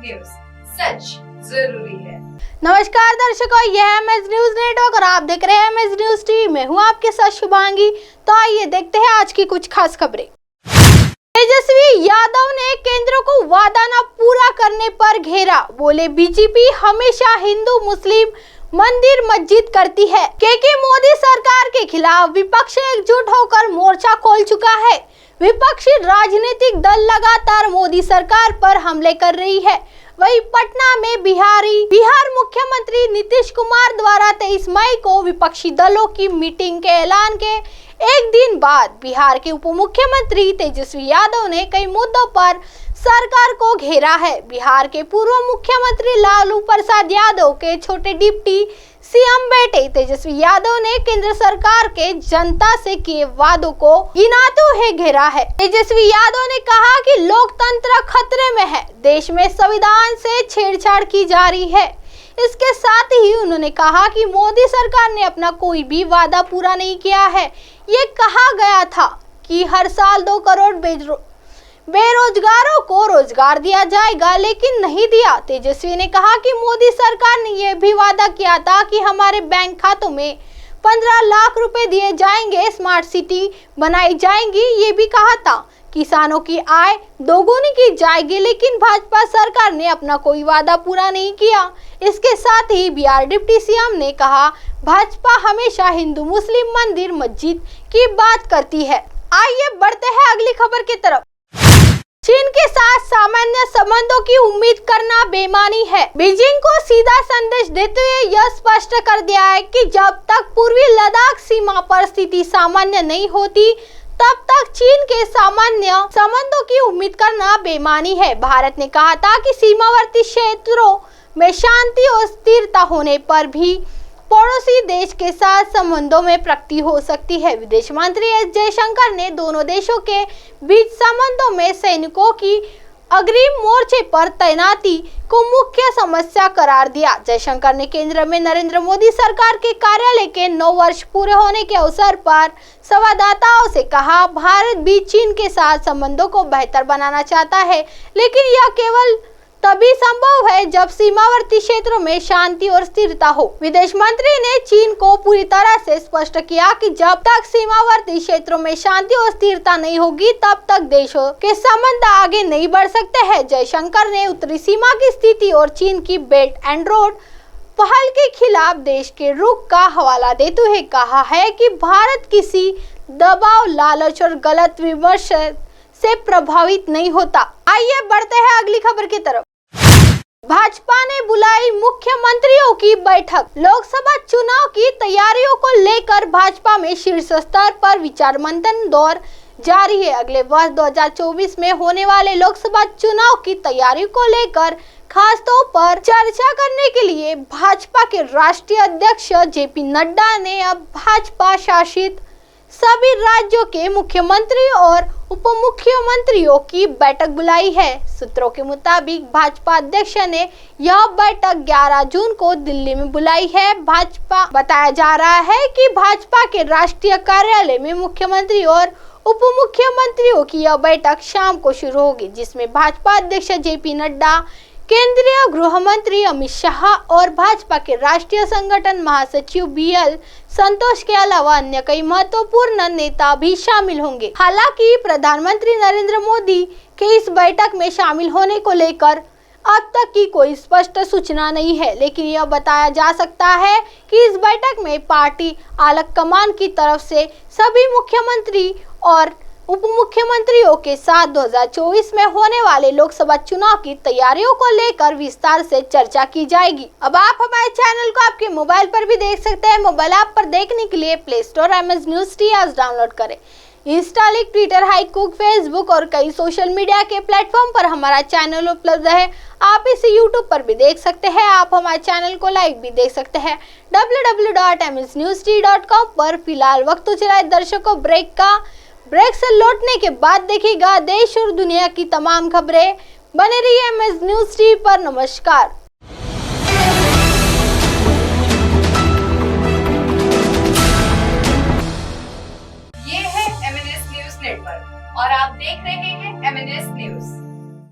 News, सच जरूरी है। नमस्कार दर्शकों, यह है एमएस न्यूज नेटवर्क और आप देख रहे हैं एमएस न्यूज टीवी। मैं हूं आपके साथ शुभांगी। तो आइए देखते हैं आज की कुछ खास खबरें। तेजस्वी यादव ने केंद्र को वादा न पूरा करने पर घेरा, बोले बीजेपी हमेशा हिंदू मुस्लिम मंदिर मस्जिद करती है। क्योंकि मोदी सरकार के खिलाफ विपक्ष एकजुट होकर मोर्चा खोल चुका है। विपक्षी राजनीतिक दल लगातार मोदी सरकार पर हमले कर रही है। वहीं पटना में बिहार मुख्यमंत्री नीतीश कुमार द्वारा 23 मई को विपक्षी दलों की मीटिंग के ऐलान के एक दिन बाद बिहार के उप मुख्यमंत्री तेजस्वी यादव ने कई मुद्दों पर सरकार को घेरा है। बिहार के पूर्व मुख्यमंत्री लालू प्रसाद यादव के छोटे डिप्टी सीएम बेटे तेजस्वी यादव ने केंद्र सरकार के जनता से किए वादों को गिनाते हुए घेरा है। तेजस्वी यादव ने कहा कि लोकतंत्र खतरे में है, देश में संविधान से छेड़छाड़ की जा रही है। इसके साथ ही उन्होंने कहा कि मोदी सरकार ने अपना कोई भी वादा पूरा नहीं किया है। ये कहा गया था कि हर साल 2 करोड़ बेरोजगारों को रोजगार दिया जाएगा, लेकिन नहीं दिया। तेजस्वी ने कहा कि मोदी सरकार ने यह भी वादा किया था कि हमारे बैंक खातों में 15 लाख रुपए दिए जाएंगे, स्मार्ट सिटी बनाई जाएंगी। ये भी कहा था किसानों की आय दोगुनी की जाएगी, लेकिन भाजपा सरकार ने अपना कोई वादा पूरा नहीं किया। इसके साथ ही बिहार डिप्टी सीएम ने कहा भाजपा हमेशा हिंदू मुस्लिम मंदिर मस्जिद की बात करती है। आइए बढ़ते हैं अगली खबर की तरफ। चीन के साथ सामान्य संबंधों की उम्मीद करना बेईमानी है। बीजिंग को सीधा संदेश देते हुए यह स्पष्ट कर दिया है कि जब तक पूर्वी लद्दाख सीमा पर स्थिति सामान्य नहीं होती, तब तक चीन के सामान्य संबंधों की उम्मीद करना बेईमानी है। भारत ने कहा था कि सीमावर्ती क्षेत्रों में शांति और स्थिरता होने पर भी पड़ोसी देश के साथ संबंधों में प्रगति हो सकती है। विदेश मंत्री एस जयशंकर ने दोनों देशों के बीच संबंधों में सैनिकों की अग्रिम मोर्चे पर तैनाती को मुख्य समस्या करार दिया। जयशंकर ने केंद्र में नरेंद्र मोदी सरकार के कार्यकाल के 9 वर्ष पूरे होने के अवसर पर संवाददाताओं से कहा, भारत भी चीन के साथ संबंधों को बेहतर बनाना चाहता है, लेकिन यह केवल तभी संभव है जब सीमावर्ती क्षेत्रों में शांति और स्थिरता हो। विदेश मंत्री ने चीन को पूरी तरह से स्पष्ट किया कि जब तक सीमावर्ती क्षेत्रों में शांति और स्थिरता नहीं होगी, तब तक देशों के संबंध आगे नहीं बढ़ सकते हैं। जयशंकर ने उत्तरी सीमा की स्थिति और चीन की बेल्ट एंड रोड पहल के खिलाफ देश के रुख का हवाला देते हुए कहा है कि भारत किसी दबाव, लालच और गलत विमर्श से प्रभावित नहीं होता। आइए बढ़ते हैं अगली खबर की तरफ। भाजपा ने बुलाई मुख्यमंत्रियों की बैठक। लोकसभा चुनाव की तैयारियों को लेकर भाजपा में शीर्ष स्तर पर विचार मंथन दौर जारी है। अगले वर्ष 2024 में होने वाले लोकसभा चुनाव की तैयारी को लेकर खास तौर पर चर्चा करने के लिए भाजपा के राष्ट्रीय अध्यक्ष जेपी नड्डा ने अब भाजपा शासित सभी राज्यों के मुख्यमंत्री और उप मुख्यमंत्रियों की बैठक बुलाई है। सूत्रों के मुताबिक भाजपा अध्यक्ष ने यह बैठक 11 जून को दिल्ली में बुलाई है। बताया जा रहा है कि भाजपा के राष्ट्रीय कार्यालय में मुख्यमंत्री और उप मुख्यमंत्रियों की यह बैठक शाम को शुरू होगी, जिसमें भाजपा अध्यक्ष जेपी नड्डा, केंद्रीय गृह मंत्री अमित शाह और भाजपा के राष्ट्रीय संगठन महासचिव BL संतोष के अलावा अन्य कई महत्वपूर्ण नेता भी शामिल होंगे। हालांकि प्रधानमंत्री नरेंद्र मोदी के इस बैठक में शामिल होने को लेकर अब तक की कोई स्पष्ट सूचना नहीं है, लेकिन यह बताया जा सकता है कि इस बैठक में पार्टी आलाकमान की तरफ से सभी मुख्यमंत्री और उप मुख्यमंत्रियों के साथ 2024 में होने वाले लोकसभा चुनाव की तैयारियों को लेकर विस्तार से चर्चा की जाएगी। अब आप हमारे चैनल को आपके मोबाइल पर भी देख सकते हैं। मोबाइल ऐप पर देखने के लिए play store MS news T आज डाउनलोड करें। इंस्टा, ट्विटर, हाईकुक, फेसबुक और कई सोशल मीडिया के प्लेटफॉर्म पर हमारा चैनल उपलब्ध है। आप इसे यूट्यूब पर भी देख सकते हैं। आप हमारे चैनल को लाइक भी देख सकते हैं www.msnewst.com पर। फिलहाल वक्त तो चला है दर्शकों ब्रेक से लौटने के बाद देखिएगा देश और दुनिया की तमाम खबरें। बने रहिए एमएस न्यूज टीवी पर। नमस्कार। ये है एमएस न्यूज नेटवर्क और आप देख रहे हैं